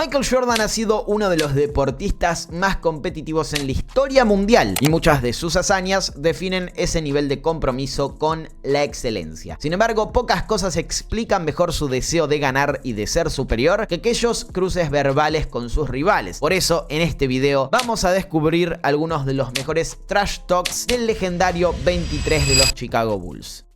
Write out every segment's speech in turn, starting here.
Michael Jordan ha sido uno de los deportistas más competitivos en la historia mundial y muchas de sus hazañas definen ese nivel de compromiso con la excelencia. Sin embargo, pocas cosas explican mejor su deseo de ganar y de ser superior que aquellos cruces verbales con sus rivales. Por eso, en este video vamos a descubrir algunos de los mejores trash talks del legendario 23 de los Chicago Bulls.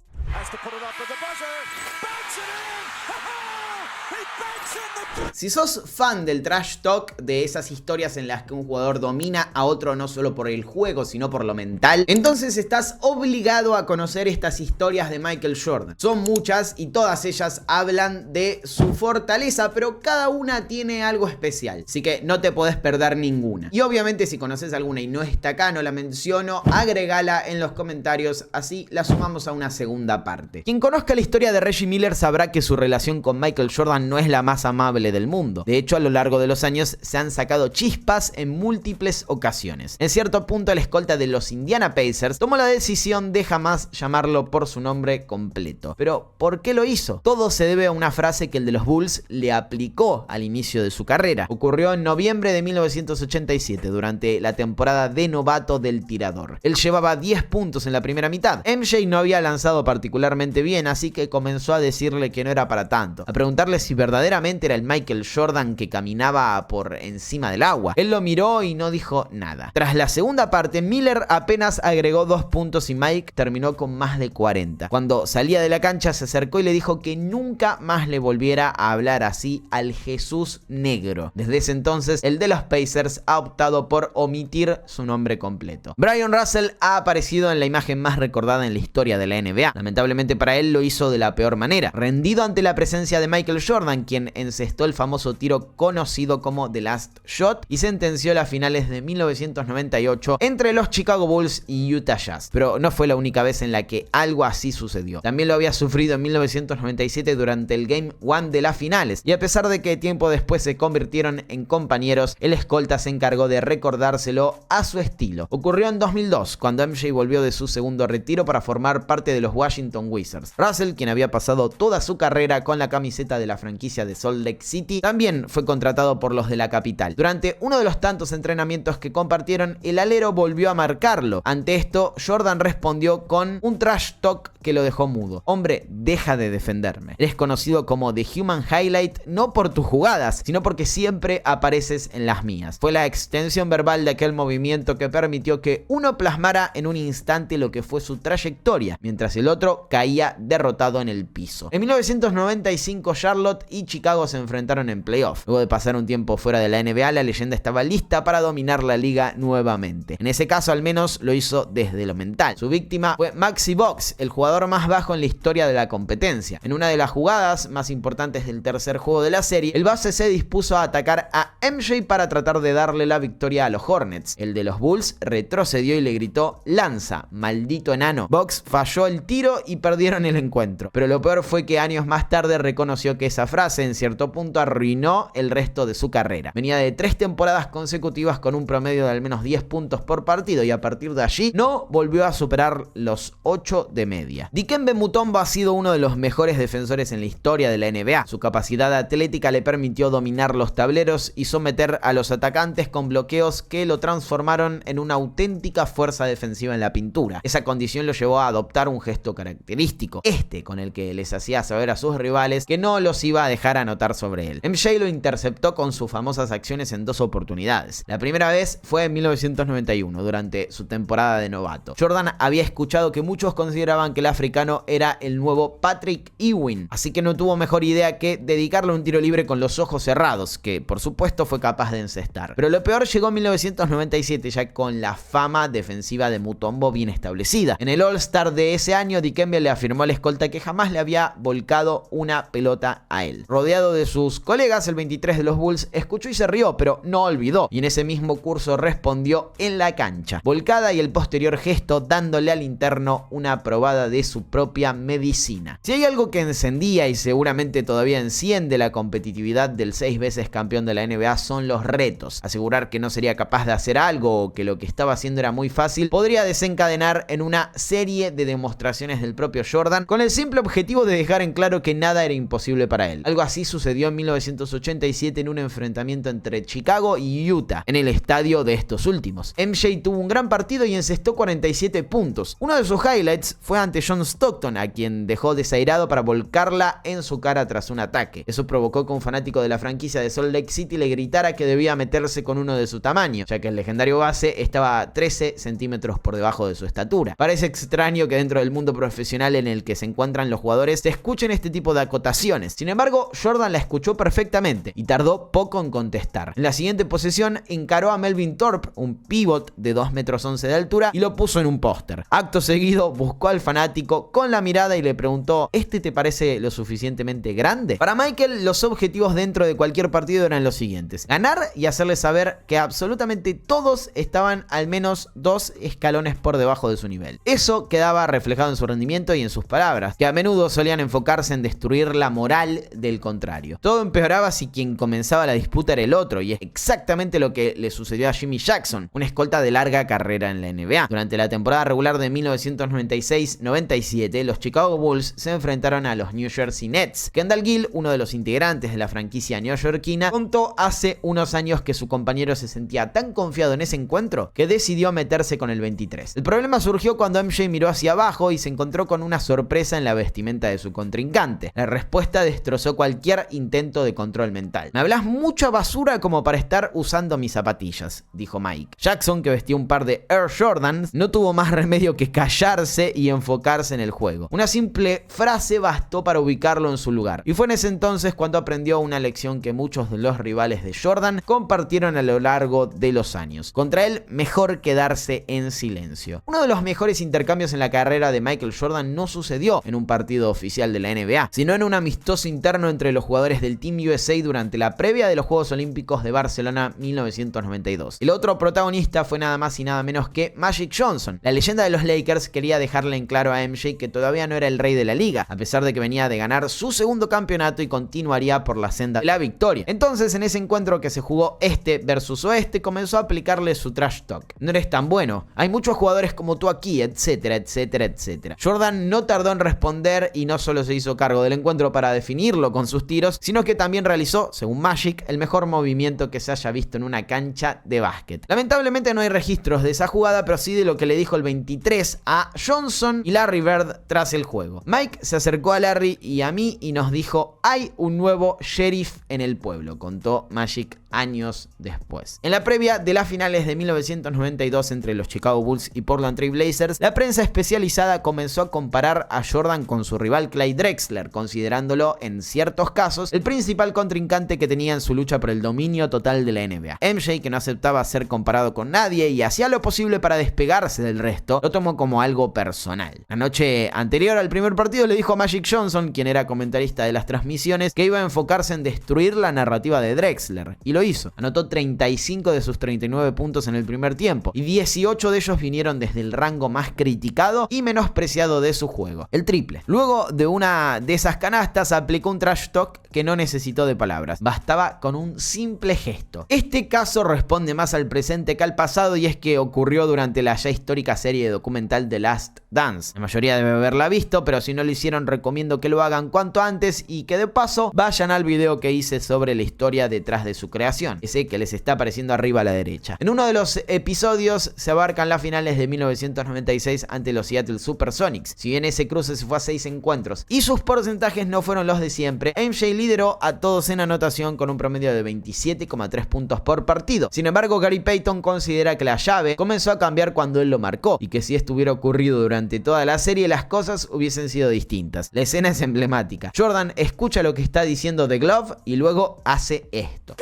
Si sos fan del trash talk, de esas historias en las que un jugador domina a otro no solo por el juego, sino por lo mental, entonces estás obligado a conocer estas historias de Michael Jordan. Son muchas y todas ellas hablan de su fortaleza, pero cada una tiene algo especial, así que no te podés perder ninguna. Y obviamente si conoces alguna y no está acá, no la menciono, agregala en los comentarios, así la sumamos a una segunda parte. Quien conozca la historia de Reggie Miller sabrá que su relación con Michael Jordan no es la más amable del mundo. De hecho, a lo largo de los años se han sacado chispas en múltiples ocasiones. En cierto punto, el escolta de los Indiana Pacers tomó la decisión de jamás llamarlo por su nombre completo. Pero, ¿por qué lo hizo? Todo se debe a una frase que el de los Bulls le aplicó al inicio de su carrera. Ocurrió en noviembre de 1987, durante la temporada de novato del tirador. Él llevaba 10 puntos en la primera mitad. MJ no había lanzado particularmente bien, así que comenzó a decirle que no era para tanto, a preguntarle si verdaderamente era el Michael Jordan que caminaba por encima del agua. Él lo miró y no dijo nada. Tras la segunda parte, Miller apenas agregó 2 puntos y Mike terminó con más de 40. Cuando salía de la cancha se acercó y le dijo que nunca más le volviera a hablar así al Jesús Negro. Desde ese entonces, el de los Pacers ha optado por omitir su nombre completo. Bryon Russell ha aparecido en la imagen más recordada en la historia de la NBA. Lamentablemente para él lo hizo de la peor manera, rendido ante la presencia de Michael Jordan, quien encestó el famoso tiro conocido como The Last Shot y sentenció las finales de 1998 entre los Chicago Bulls y Utah Jazz. Pero no fue la única vez en la que algo así sucedió. También lo había sufrido en 1997 durante el Game 1 de las finales, y a pesar de que tiempo después se convirtieron en compañeros, el escolta se encargó de recordárselo a su estilo. Ocurrió en 2002, cuando MJ volvió de su segundo retiro para formar parte de los Washington Wizards. Russell, quien había pasado toda su carrera con la camiseta de la franquicia de Salt Lake City, también fue contratado por los de la capital. Durante uno de los tantos entrenamientos que compartieron, el alero volvió a marcarlo. Ante esto, Jordan respondió con un trash talk que lo dejó mudo. Hombre, deja de defenderme. Eres conocido como The Human Highlight no por tus jugadas, sino porque siempre apareces en las mías. Fue la extensión verbal de aquel movimiento que permitió que uno plasmara en un instante lo que fue su trayectoria, mientras el otro caía derrotado en el piso. En 1995, Charlotte y Chicago se enfrentaron en playoff. Luego de pasar un tiempo fuera de la NBA, la leyenda estaba lista para dominar la liga nuevamente. En ese caso, al menos, lo hizo desde lo mental. Su víctima fue Maxi Box, el jugador más bajo en la historia de la competencia. En una de las jugadas más importantes del tercer juego de la serie, el base se dispuso a atacar a MJ para tratar de darle la victoria a los Hornets. El de los Bulls retrocedió y le gritó: "Lanza, maldito enano". Box falló el tiro y perdieron el encuentro. Pero lo peor fue que años más tarde reconoció que esa frase en cierto punto arruinó el resto de su carrera. Venía de 3 temporadas consecutivas con un promedio de al menos 10 puntos por partido y a partir de allí no volvió a superar los 8 de media. Dikembe Mutombo ha sido uno de los mejores defensores en la historia de la NBA. Su capacidad atlética le permitió dominar los tableros y someter a los atacantes con bloqueos que lo transformaron en una auténtica fuerza defensiva en la pintura. Esa condición lo llevó a adoptar un gesto característico, con el que les hacía saber a sus rivales que no los iba a dejar anotar sobre él. MJ lo interceptó con sus famosas acciones en 2 oportunidades. La primera vez fue en 1991, durante su temporada de novato. Jordan había escuchado que muchos consideraban que el africano era el nuevo Patrick Ewing, así que no tuvo mejor idea que dedicarle un tiro libre con los ojos cerrados, que por supuesto fue capaz de encestar. Pero lo peor llegó en 1997, ya con la fama defensiva de Mutombo bien establecida. En el All-Star de ese año, Dikembe le afirmó al escolta que jamás le había volcado una pelota a él. Rodeado de sus colegas, el 23 de los Bulls escuchó y se rió, pero no olvidó, y en ese mismo curso respondió en la cancha. Volcada y el posterior gesto dándole al interno una probada de su propia medicina. Si hay algo que encendía y seguramente todavía enciende la competitividad del 6 veces campeón de la NBA, son los retos. Asegurar que no sería capaz de hacer algo o que lo que estaba haciendo era muy fácil podría desencadenar en una serie de demostraciones del propio Jordan con el simple objetivo de dejar en claro que nada era imposible para él. Algo así sucedió sucedió en 1987 en un enfrentamiento entre Chicago y Utah, en el estadio de estos últimos. MJ tuvo un gran partido y encestó 47 puntos. Uno de sus highlights fue ante John Stockton, a quien dejó desairado para volcarla en su cara tras un ataque. Eso provocó que un fanático de la franquicia de Salt Lake City le gritara que debía meterse con uno de su tamaño, ya que el legendario base estaba 13 centímetros por debajo de su estatura. Parece extraño que dentro del mundo profesional en el que se encuentran los jugadores se escuchen este tipo de acotaciones. Sin embargo, Jordan la escuchó perfectamente y tardó poco en contestar. En la siguiente posesión encaró a Melvin Thorpe, un pivot de 2,11 metros de altura, y lo puso en un póster. Acto seguido buscó al fanático con la mirada y le preguntó: ¿este te parece lo suficientemente grande? Para Michael, los objetivos dentro de cualquier partido eran los siguientes: ganar y hacerle saber que absolutamente todos estaban al menos 2 escalones por debajo de su nivel. Eso quedaba reflejado en su rendimiento y en sus palabras, que a menudo solían enfocarse en destruir la moral del contrario. Todo empeoraba si quien comenzaba la disputa era el otro, y es exactamente lo que le sucedió a Jimmy Jackson, un escolta de larga carrera en la NBA. Durante la temporada regular de 1996-97, los Chicago Bulls se enfrentaron a los New Jersey Nets. Kendall Gill, uno de los integrantes de la franquicia neoyorquina, contó hace unos años que su compañero se sentía tan confiado en ese encuentro que decidió meterse con el 23. El problema surgió cuando MJ miró hacia abajo y se encontró con una sorpresa en la vestimenta de su contrincante. La respuesta destrozó cualquier intento de control mental. «Me hablas mucha basura como para estar usando mis zapatillas», dijo Mike. Jackson, que vestía un par de Air Jordans, no tuvo más remedio que callarse y enfocarse en el juego. Una simple frase bastó para ubicarlo en su lugar, y fue en ese entonces cuando aprendió una lección que muchos de los rivales de Jordan compartieron a lo largo de los años. Contra él, mejor quedarse en silencio. Uno de los mejores intercambios en la carrera de Michael Jordan no sucedió en un partido oficial de la NBA, sino en un amistoso interno entre los jugadores del Team USA durante la previa de los Juegos Olímpicos de Barcelona 1992. El otro protagonista fue nada más y nada menos que Magic Johnson. La leyenda de los Lakers quería dejarle en claro a MJ que todavía no era el rey de la liga, a pesar de que venía de ganar su segundo campeonato y continuaría por la senda de la victoria. Entonces, en ese encuentro que se jugó este versus oeste, comenzó a aplicarle su trash talk. «No eres tan bueno, hay muchos jugadores como tú aquí, etcétera, etcétera, etcétera». Jordan no tardó en responder y no solo se hizo cargo del encuentro para definirlo con sus tiros, sino que también realizó, según Magic, el mejor movimiento que se haya visto en una cancha de básquet. Lamentablemente no hay registros de esa jugada, pero sí de lo que le dijo el 23 a Johnson y Larry Bird tras el juego. Mike se acercó a Larry y a mí y nos dijo: «Hay un nuevo sheriff en el pueblo», contó Magic años después. En la previa de las finales de 1992 entre los Chicago Bulls y Portland Trail Blazers, la prensa especializada comenzó a comparar a Jordan con su rival Clyde Drexler, considerándolo en ciertos casos el principal contrincante que tenía en su lucha por el dominio total de la NBA. MJ, que no aceptaba ser comparado con nadie y hacía lo posible para despegarse del resto, lo tomó como algo personal. La noche anterior al primer partido le dijo a Magic Johnson, quien era comentarista de las transmisiones, que iba a enfocarse en destruir la narrativa de Drexler, y lo hizo. Anotó 35 de sus 39 puntos en el primer tiempo, y 18 de ellos vinieron desde el rango más criticado y menospreciado de su juego, el triple. Luego de una de esas canastas aplicó un trash talk que no necesitó de palabras, bastaba con un simple gesto. Este caso responde más al presente que al pasado, y es que ocurrió durante la ya histórica serie documental The Last Dance. La mayoría debe haberla visto, pero si no lo hicieron, recomiendo que lo hagan cuanto antes y que de paso vayan al video que hice sobre la historia detrás de su creación, ese que les está apareciendo arriba a la derecha. En uno de los episodios se abarcan las finales de 1996 ante los Seattle Supersonics. Si bien ese cruce se fue a 6 encuentros y sus porcentajes no fueron los de siempre, MJ lideró a todos en anotación con un promedio de 27,3 puntos por partido. Sin embargo, Gary Payton considera que la llave comenzó a cambiar cuando él lo marcó, y que si esto hubiera ocurrido durante toda la serie, las cosas hubiesen sido distintas. La escena es emblemática. Jordan escucha lo que está diciendo The Glove y luego hace esto.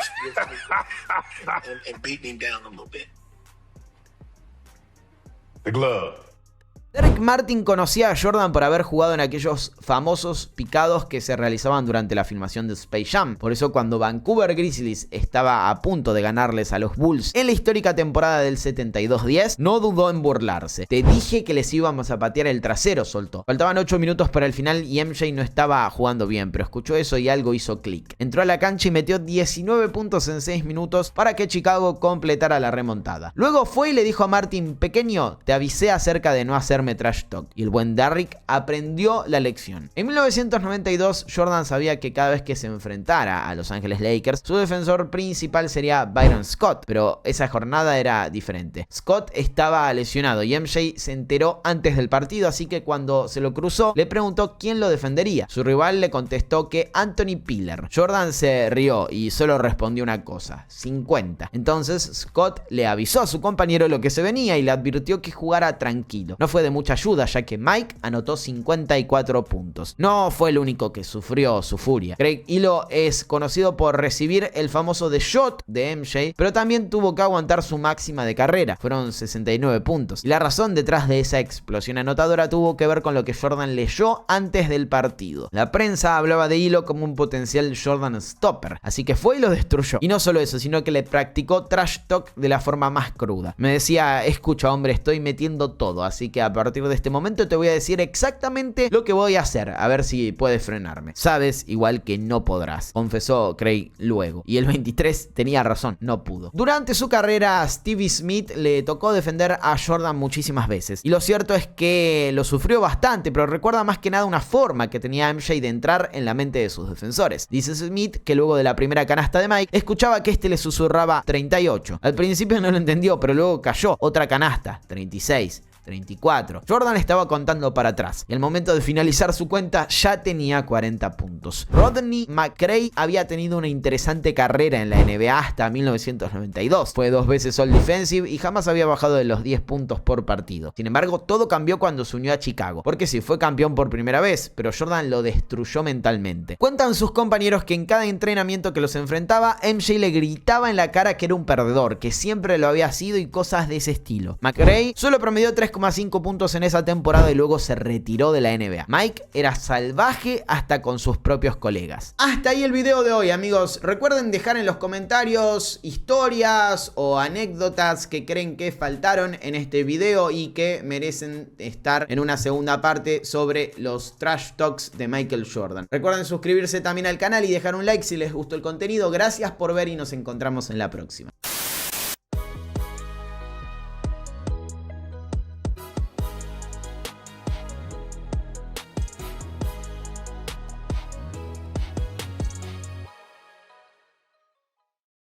and beat him down a little bit. The glove. Derek Martin conocía a Jordan por haber jugado en aquellos famosos picados que se realizaban durante la filmación de Space Jam. Por eso, cuando Vancouver Grizzlies estaba a punto de ganarles a los Bulls en la histórica temporada del 72-10, no dudó en burlarse. «Te dije que les íbamos a patear el trasero», soltó. Faltaban 8 minutos para el final y MJ no estaba jugando bien, pero escuchó eso y algo hizo clic. Entró a la cancha y metió 19 puntos en 6 minutos para que Chicago completara la remontada. Luego fue y le dijo a Martin: «Pequeño, te avisé acerca de no hacer hacerme trash talk. Y el buen Derrick aprendió la lección. En 1992, Jordan sabía que cada vez que se enfrentara a Los Ángeles Lakers, su defensor principal sería Byron Scott, pero esa jornada era diferente. Scott estaba lesionado y MJ se enteró antes del partido, así que cuando se lo cruzó, le preguntó quién lo defendería. Su rival le contestó que Anthony Piller. Jordan se rió y solo respondió una cosa: 50. Entonces Scott le avisó a su compañero lo que se venía y le advirtió que jugara tranquilo. No fue de mucha ayuda, ya que Mike anotó 54 puntos. No fue el único que sufrió su furia. Craig Ehlo es conocido por recibir el famoso The Shot de MJ, pero también tuvo que aguantar su máxima de carrera. Fueron 69 puntos. Y la razón detrás de esa explosión anotadora tuvo que ver con lo que Jordan leyó antes del partido. La prensa hablaba de Ehlo como un potencial Jordan Stopper, así que fue y lo destruyó. Y no solo eso, sino que le practicó trash talk de la forma más cruda. Me decía: escucha, hombre, estoy metiendo todo, así que a partir de este momento te voy a decir exactamente lo que voy a hacer, a ver si puedes frenarme. Sabes igual que no podrás, confesó Craig luego. Y el 23 tenía razón, no pudo. Durante su carrera, Stevie Smith le tocó defender a Jordan muchísimas veces. Y lo cierto es que lo sufrió bastante, pero recuerda más que nada una forma que tenía MJ de entrar en la mente de sus defensores. Dice Smith que luego de la primera canasta de Mike, escuchaba que este le susurraba 38. Al principio no lo entendió, pero luego cayó. Otra canasta, 36. 34. Jordan estaba contando para atrás y al momento de finalizar su cuenta ya tenía 40 puntos. Rodney McCray había tenido una interesante carrera en la NBA hasta 1992. Fue 2 veces All Defensive y jamás había bajado de los 10 puntos por partido. Sin embargo, todo cambió cuando se unió a Chicago, porque sí, fue campeón por primera vez, pero Jordan lo destruyó mentalmente. Cuentan sus compañeros que en cada entrenamiento que los enfrentaba, MJ le gritaba en la cara que era un perdedor, que siempre lo había sido y cosas de ese estilo. McCray solo promedió 3,5 puntos en esa temporada y luego se retiró de la NBA. Mike era salvaje hasta con sus propios colegas. Hasta ahí el video de hoy, amigos. Recuerden dejar en los comentarios historias o anécdotas que creen que faltaron en este video y que merecen estar en una segunda parte sobre los trash talks de Michael Jordan. Recuerden suscribirse también al canal y dejar un like si les gustó el contenido. Gracias por ver y nos encontramos en la próxima.